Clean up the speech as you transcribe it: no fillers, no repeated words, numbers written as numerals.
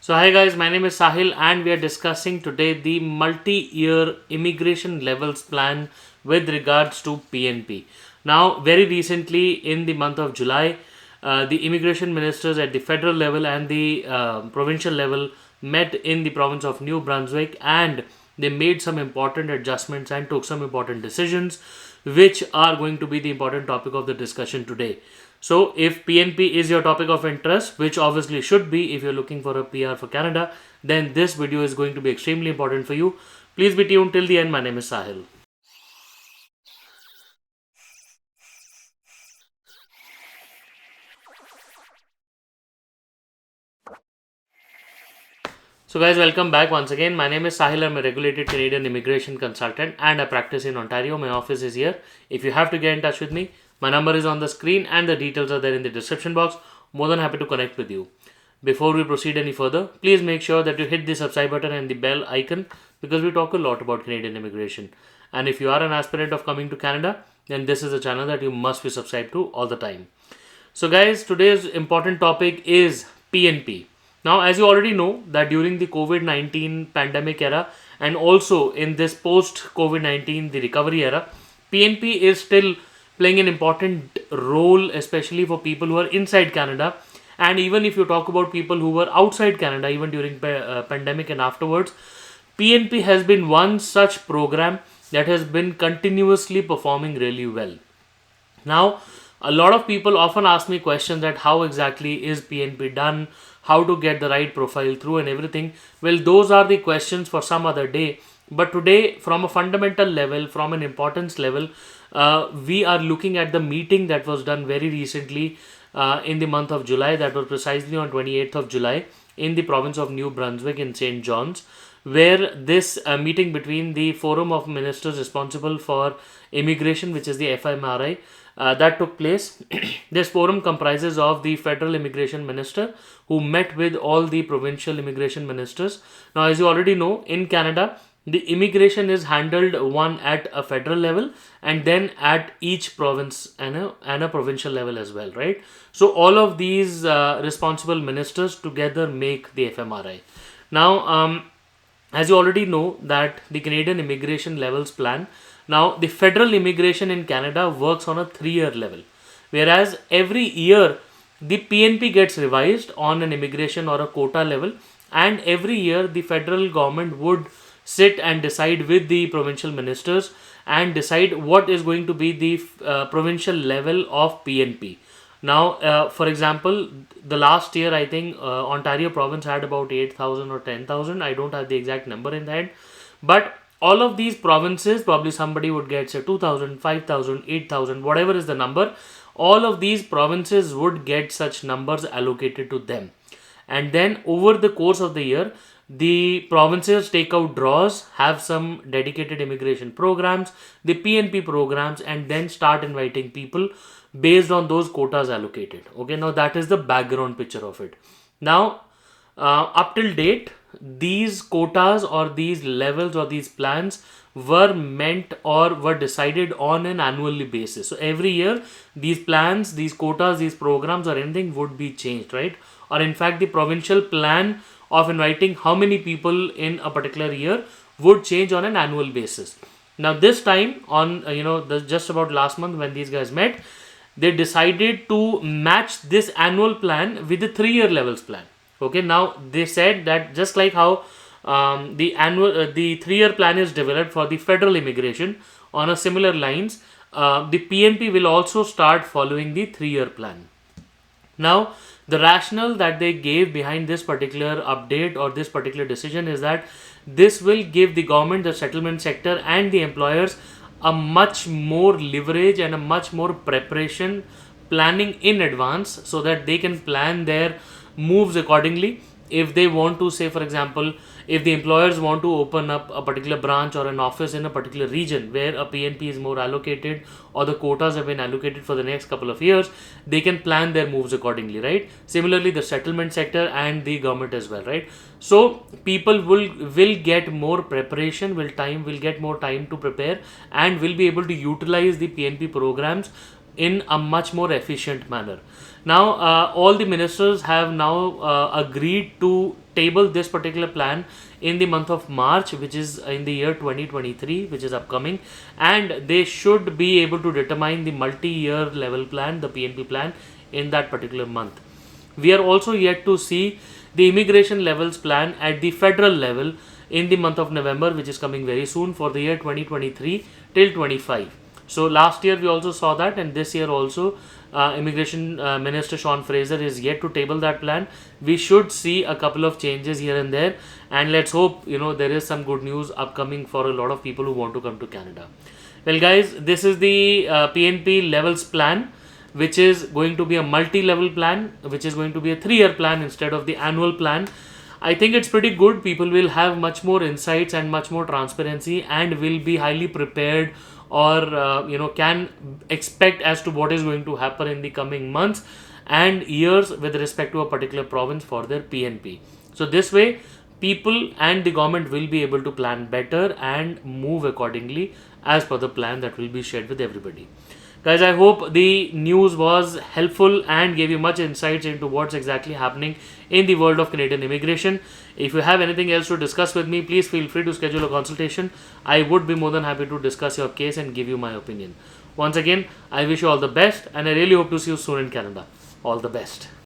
So, hi guys, my name is Sahil, and we are discussing today the multi year immigration levels plan with regards to PNP. Now, very recently in the month of July, the immigration ministers at the federal level and the provincial level met in the province of New Brunswick, and they made some important adjustments and took some important decisions, which are going to be the important topic of the discussion today. So, if PNP is your topic of interest, which obviously should be if you're looking for a PR for Canada, then this video is going to be extremely important for you. Please be tuned till the end. My name is Sahil. So, guys, welcome back once again. My name is Sahil. I'm a regulated Canadian immigration consultant and I practice in Ontario. My office is here. If you have to get in touch with me, my number is on the screen and the details are there in the description box. More than happy to connect with you. Before we proceed any further, please make sure that you hit the subscribe button and the bell icon because we talk a lot about Canadian immigration. And if you are an aspirant of coming to Canada, then this is a channel that you must be subscribed to all the time. So, guys, today's important topic is PNP. Now, as you already know, that during the COVID-19 pandemic era and also in this post COVID-19, the recovery era, PNP is still playing an important role, especially for people who are inside Canada. And even if you talk about people who were outside Canada, even during pandemic and afterwards, PNP has been one such program that has been continuously performing really well. Now, a lot of people often ask me questions that how exactly is PNP done, how to get the right profile through and everything. Well, those are the questions for some other day. But today, from a fundamental level, from an importance level, we are looking at the meeting that was done very recently in the month of July, that was precisely on 28th of July in the province of New Brunswick in St. John's, where this meeting between the Forum of Ministers responsible for immigration, which is the FMRI, that took place. This forum comprises of the federal immigration minister who met with all the provincial immigration ministers. Now, as you already know, in Canada, the immigration is handled one at a federal level and then at each province and a provincial level as well, right? So all of these responsible ministers together make the FMRI. Now, as you already know, that the Canadian immigration levels plan. Now, the federal immigration in Canada works on a 3-year level, whereas every year the PNP gets revised on an immigration or a quota level, and every year the federal government would sit and decide with the provincial ministers and decide what is going to be the provincial level of PNP. Now, for example, the last year I think Ontario province had about 8,000 or 10,000. I don't have the exact number in the head, but all of these provinces, probably somebody would get say 2,000, 5,000, 8,000, whatever is the number. All of these provinces would get such numbers allocated to them. And then over the course of the year, the provinces take out draws, have some dedicated immigration programs, the PNP programs, and then start inviting people based on those quotas allocated. Okay, now that is the background picture of it. Now, up till date, these quotas or these levels or these plans were meant or were decided on an annually basis. So every year, these plans, these quotas, these programs or anything would be changed, right? Or in fact, the provincial plan of inviting how many people in a particular year would change on an annual basis. Now, this time on, just about last month when these guys met, they decided to match this annual plan with the 3-year levels plan. Okay, now they said that just like how the 3-year plan is developed for the federal immigration on a similar lines, the PNP will also start following the 3-year plan. Now, the rationale that they gave behind this particular update or this particular decision is that this will give the government, the settlement sector, and the employers a much more leverage and a much more preparation planning in advance so that they can plan their moves accordingly. If they want to, say for example, if the employers want to open up a particular branch or an office in a particular region where a PNP is more allocated or the quotas have been allocated for the next couple of years, they can plan their moves accordingly, right? Similarly, the settlement sector and the government as well, right? So people will get more preparation, will get more time to prepare and will be able to utilize the PNP programs in a much more efficient manner. Now, all the ministers have now agreed to table this particular plan in the month of March, which is in the year 2023, which is upcoming, and they should be able to determine the multi-year level plan, the PNP plan, in that particular month. We are also yet to see the immigration levels plan at the federal level in the month of November, which is coming very soon for the year 2023 till 25. So last year we also saw that, and this year also Immigration Minister Sean Fraser is yet to table that plan. We should see a couple of changes here and there, and let's hope there is some good news upcoming for a lot of people who want to come to Canada. Well guys, this is the PNP levels plan, which is going to be a multi-level plan, which is going to be a 3-year plan instead of the annual plan. I think it's pretty good. People will have much more insights and much more transparency, and will be highly prepared, or can expect as to what is going to happen in the coming months and years with respect to a particular province for their PNP. So this way, people and the government will be able to plan better and move accordingly as per the plan that will be shared with everybody. Guys, I hope the news was helpful and gave you much insights into what's exactly happening in the world of Canadian immigration. If you have anything else to discuss with me, please feel free to schedule a consultation. I would be more than happy to discuss your case and give you my opinion. Once again, I wish you all the best, and I really hope to see you soon in Canada. All the best.